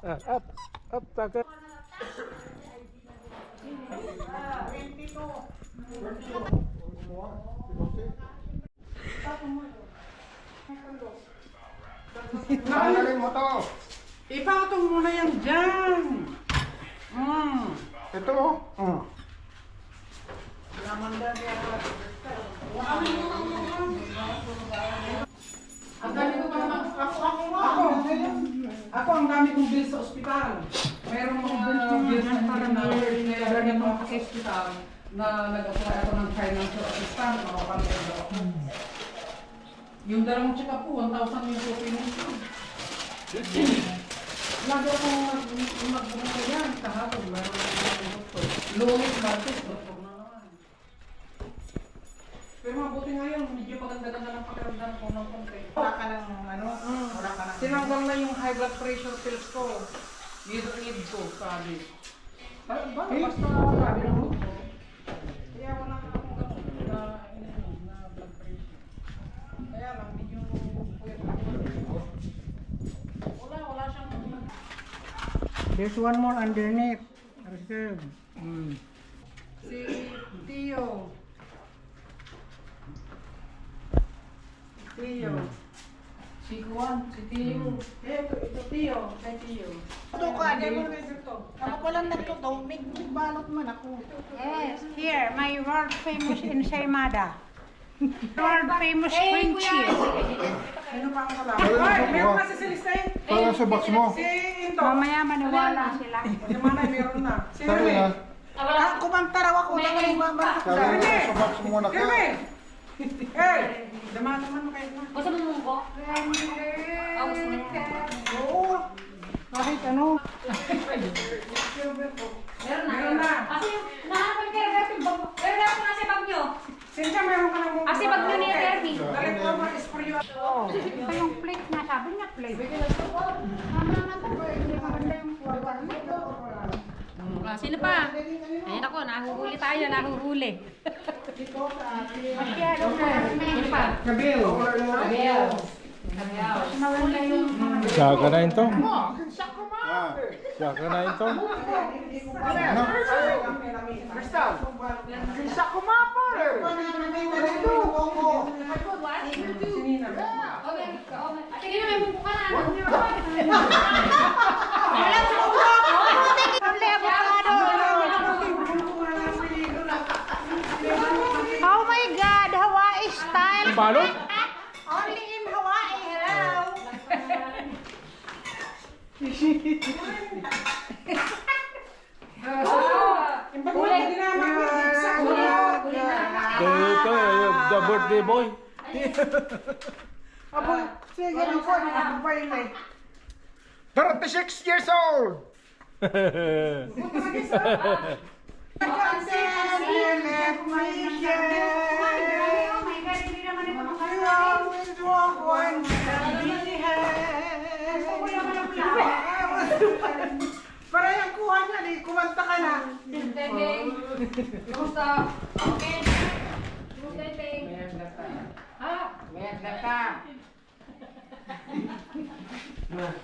Up, up, taga. Tanggalin mo to. Ipatong mo na yan dyan. Ito. Ang dami ko pa naman. Ako ang dami kong bill sa ospital. Merong mga bill na parang nilagyan mo ako sa ospital na nag-apply ako ng financial assistant. Makapalitan ako. Yung dalawang check-up po, 1,000 yung payment ko. Lagi akong mag-bumula yan. Kahapon, meron akong doktor. Lunes, Martes, doktor na naman. Pero mabuti nga yun, medyo maganda-ganda ng pakiramdam ko ng konti. Wala ka ng ano? Wala ka ng... Tinanggal na yung high blood pressure pills ko. Need ko, sabi. Ba, basta sabi ng doktor. Kaya wala ka akong ganun na blood pressure. Kaya lang, medyo puyat ako. Wala siyang... There's one more underneath. Reserve. Si Tio. Si Juan, si Tio. Ito Tio, kay Tio. Ito ka, di mo ito. Ako pala na ito daw, may balot man ako. Yes, here, my world famous ensaymada. World famous cream cheese. Ano pa ang wala? Wala Ay, na meron siya. na si Celestine. Parang sa box mo. Si Into. Mamaya maniwala sila. Si Manay, meron na. Si Sabi Rene. na. Ah, kumanta raw ako. Dahil mamarap Sabi ka. na sa box mo muna ka. Rene! Hey! Dama-daman mo kayo na. Gusto mo munggo? Oo. Kahit ano. Meron na. Meron na. Kasi nahanap ko yung Terry. Meron ako na sa bag nyo. Sinja, meron ka ng munggo. Kasi bag nyo ni Terry. Dalit ko mga ispryo. Ito yung plate na, sabi niya plate. Mama na to, hindi maganda yung Sino pa? Ayun ako, nahuhuli tayo, nahuhuli. masyado na. Sino pa? Kabil. Gabriel. Nawala yung Saka na ito. Ah. Saka na ito. Ano? Crystal. Isa ko mapar. Sinina. Okay. Sige na, may munggo ka na. Only avocado. Oh my God, Hawaii style. Balot? Only in Hawaii, hello. Yung pag wala dinama ko, Ito, the birthday boy. Abo, sige na ko. Nakabay na eh. 36 years old! Oh my God, hindi naman ito makasama. Para yung kuha niya, kumanta ka na. Tebeng. Kumusta? Okay. Kumusta, Tebeng? Ha?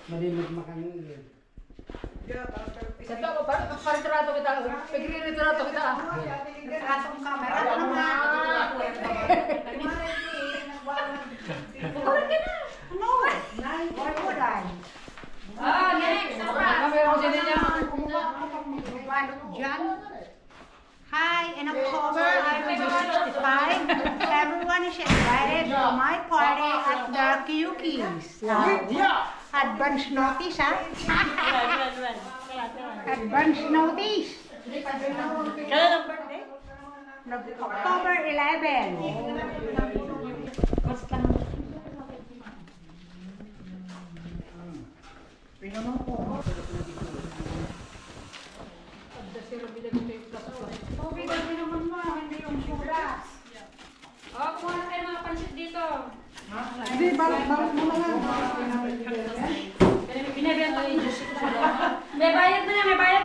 Malimig makanin. Sa to, parang kita. Pagre-retrato kita. Ratong camera naman. Pagkaroon ka na. No, why would I? Next. Meron ko din niya. Balot dyan. Hi, in October, I will be 65. Everyone is invited to my party at the Kiyukis. Advance notice, ha? Advance notice. Kailan ang birthday? October 11. Okay, gagawin naman mo. Hindi yung sugas. Oh, kumuha na kayo mga pansit dito. Hindi, balot mo na yan. Binibenta ko yung juice. May bayad na yan, may bayad.